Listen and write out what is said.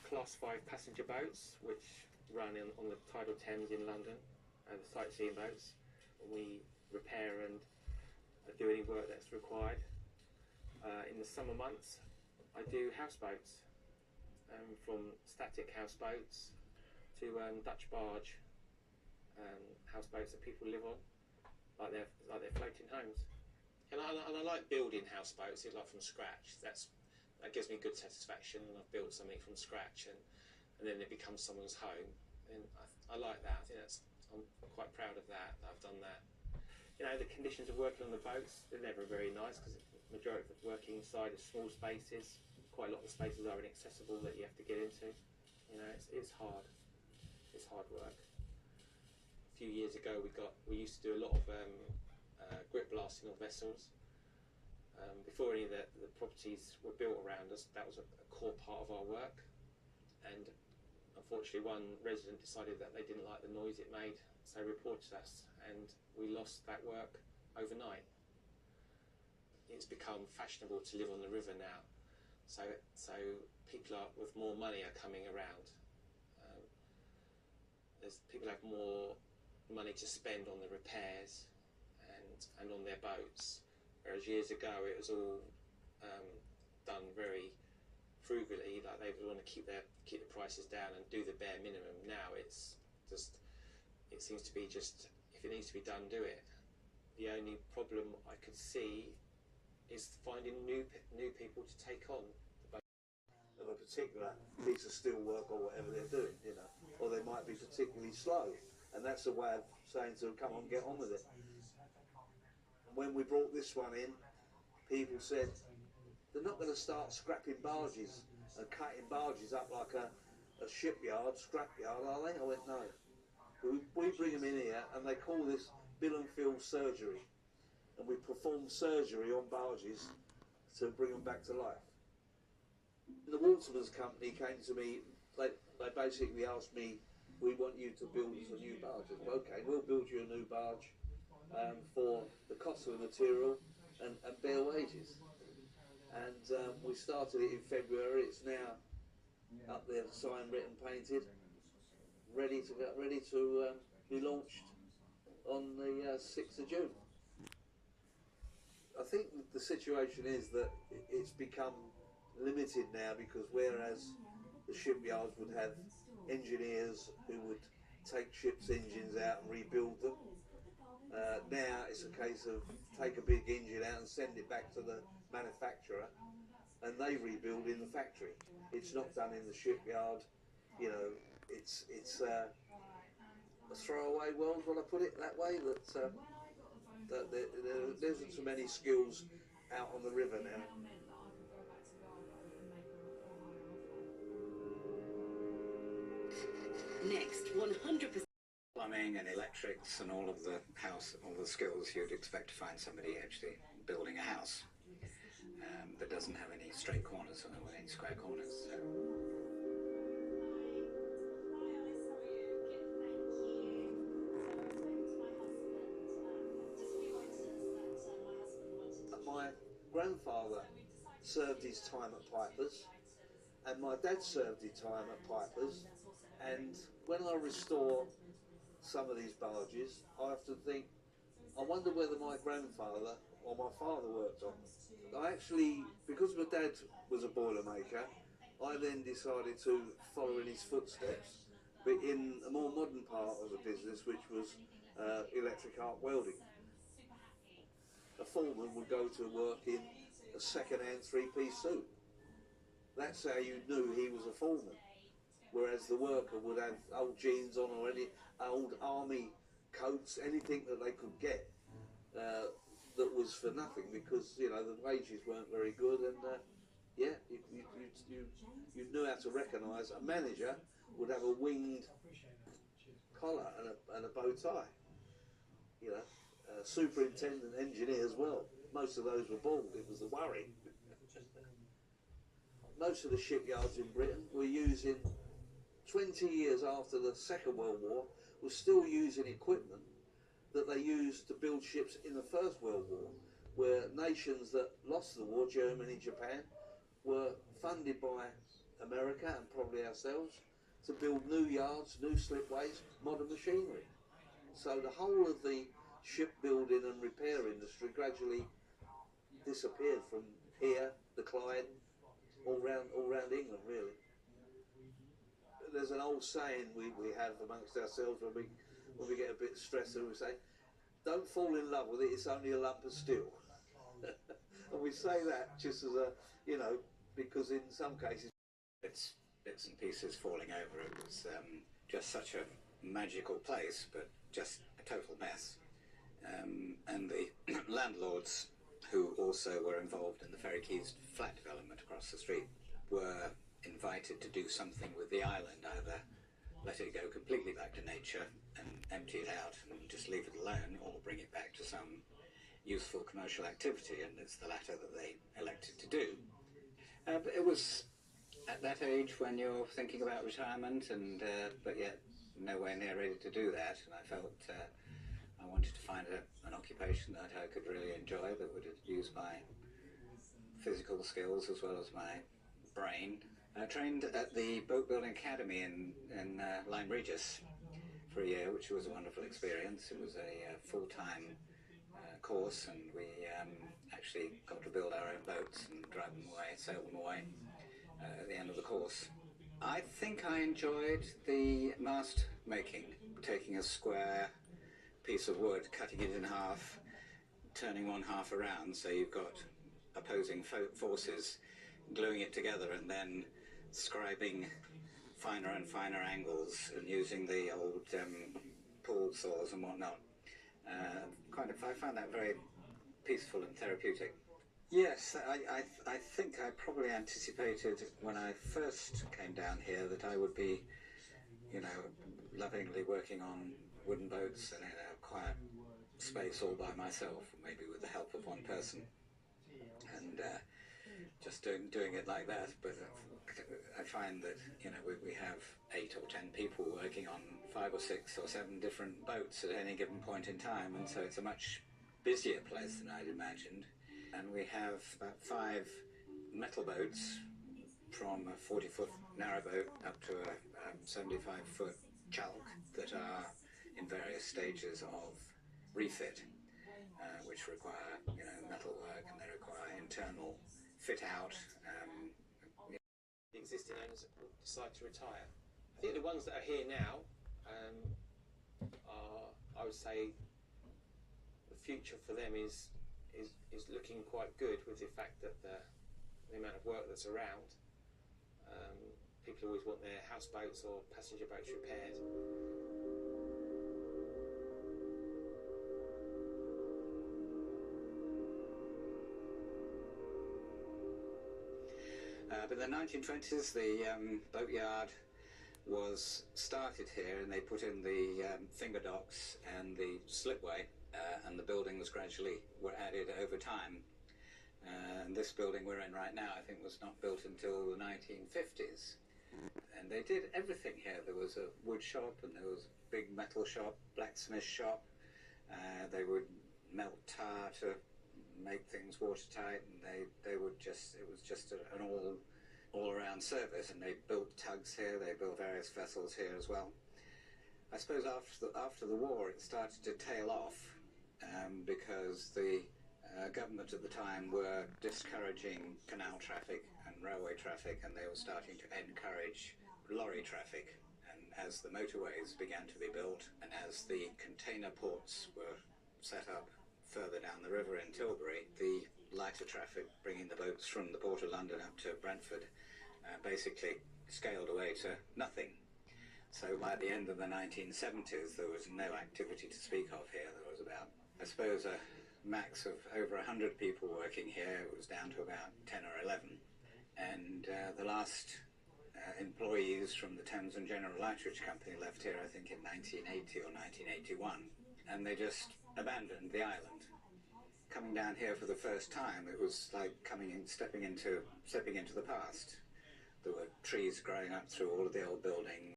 Class 5 passenger boats, which run on the tidal Thames in London, the sightseeing boats. We repair and do any work that's required. In the summer months, I do houseboats, from static houseboats to Dutch barge houseboats that people live on, like they're floating homes. And I like building houseboats, like from scratch. That gives me good satisfaction. I've built something from scratch, and then it becomes someone's home. And I like that. I'm quite proud of that I've done that. You know, the conditions of working on the boats, they're never very nice, because the majority of working inside is small spaces. Quite a lot of the spaces are inaccessible that you have to get into. You know, it's hard. It's hard work. A few years ago, we used to do a lot of grip blasting on vessels. Before any of the properties were built around us, that was a core part of our work. And unfortunately, one resident decided that they didn't like the noise it made, so reported us, and we lost that work overnight. It's become fashionable to live on the river now, so people with more money are coming around. People have more money to spend on the repairs and on their boats, whereas years ago it was all done very frugally. Like, they would want to keep the prices down and do the bare minimum. Now it seems to be just, if it needs to be done, do it. The only problem I could see is finding new people to take on the boat. Of a particular piece of steel work or whatever they're doing, you know, or they might be particularly slow, and that's a way of saying to them, come on, get on with it. When we brought this one in, people said, they're not going to start scrapping barges and cutting barges up like a shipyard, scrapyard, are they? I went, no. We bring them in here, and they call this bill and fill surgery, and we perform surgery on barges to bring them back to life. The Waterman's company came to me, they basically asked me, we want you to build us a new barge. I said, okay, we'll build you a new barge for the cost of the material and bare wages. And we started it in February. It's now up there, signed, written, painted, ready to be launched on the 6th of June. I think the situation is that it's become limited now, because whereas the shipyards would have engineers who would take ships' engines out and rebuild them, now it's a case of take a big engine out and send it back to the manufacturer, and they rebuild in the factory. It's not done in the shipyard. You know, it's a throwaway world, will I put it that way, that there isn't so many skills out on the river now. Next, 100%. Plumbing and electrics and all of the skills you'd expect to find somebody actually building a house that doesn't have any straight corners or any square corners. So. My grandfather served his time at Piper's, and my dad served his time at Piper's, and when I restore some of these barges, I often think, I wonder whether my grandfather or my father worked on them. I actually, because my dad was a boilermaker, I then decided to follow in his footsteps, but in a more modern part of the business, which was electric arc welding. A foreman would go to work in a second-hand three-piece suit. That's how you knew he was a foreman. Whereas the worker would have old jeans on, or any old army coats, anything that they could get that was for nothing, because, you know, the wages weren't very good, and yeah, you knew how to recognise. A manager would have a winged collar and a bow tie. You know, superintendent, engineer as well. Most of those were bald. It was the worry. Most of the shipyards in Britain were using, 20 years after the Second World War, were still using equipment that they used to build ships in the First World War, where nations that lost the war, Germany, Japan, were funded by America and probably ourselves to build new yards, new slipways, modern machinery. So the whole of the shipbuilding and repair industry gradually disappeared from here, the Clyde, all round England really. There's an old saying we have amongst ourselves when we get a bit stressed, and we say, don't fall in love with it, it's only a lump of steel. And we say that just as a, you know, because in some cases It's bits and pieces falling over. It was just such a magical place, but just a total mess. And the landlords, who also were involved in the Ferry Quays flat development across the street, were invited to do something with the island, either let it go completely back to nature and empty it out and just leave it alone, or bring it back to some useful commercial activity, and it's the latter that they elected to do. But it was at that age when you're thinking about retirement, and but yet nowhere near ready to do that, and I felt I wanted to find an occupation that I could really enjoy, that would use my physical skills as well as my brain. I trained at the Boat Building Academy in Lyme Regis for a year, which was a wonderful experience. It was a full-time course, and we actually got to build our own boats and drive them away, sail them away at the end of the course. I think I enjoyed the mast making, taking a square piece of wood, cutting it in half, turning one half around so you've got opposing forces, gluing it together, and then scribing finer and finer angles and using the old pulled saws and whatnot. I found that very peaceful and therapeutic. Yes, I think I probably anticipated when I first came down here that I would be, you know, lovingly working on wooden boats and in a quiet space all by myself, maybe with the help of one person, and just doing it like that. But I find that, you know, we have 8 or 10 people working on 5 or 6 or 7 different boats at any given point in time, and so it's a much busier place than I'd imagined. And we have about 5 metal boats, from a 40-foot narrowboat up to a 75-foot chalk, that are in various stages of refit, which require, you know, metal work, and they require internal fit out. The existing owners decide to retire. I think the ones that are here now are, I would say, the future for them is looking quite good, with the fact that the amount of work that's around. People always want their houseboats or passenger boats repaired. But in the 1920s, the boatyard was started here, and they put in the finger docks and the slipway, and the buildings gradually were added over time. And this building we're in right now, I think, was not built until the 1950s. And they did everything here. There was a wood shop, and there was a big metal shop, blacksmith shop. They would melt tar to make things watertight, and they would just, it was just an all-around service. And they built tugs here, they built various vessels here as well. I suppose after the war it started to tail off, because the government at the time were discouraging canal traffic and railway traffic, and they were starting to encourage lorry traffic. And as the motorways began to be built, and as the container ports were set up further down the river in Tilbury, the lighter traffic bringing the boats from the Port of London up to Brentford basically scaled away to nothing. So by the end of the 1970s, there was no activity to speak of here. There was about, I suppose, a max of over 100 people working here. It was down to about 10 or 11. And the last employees from the Thames and General Lightridge Company left here, I think, in 1980 or 1981. And they just abandoned the island. Coming down here for the first time, it was like stepping into the past. There were trees growing up through all of the old buildings.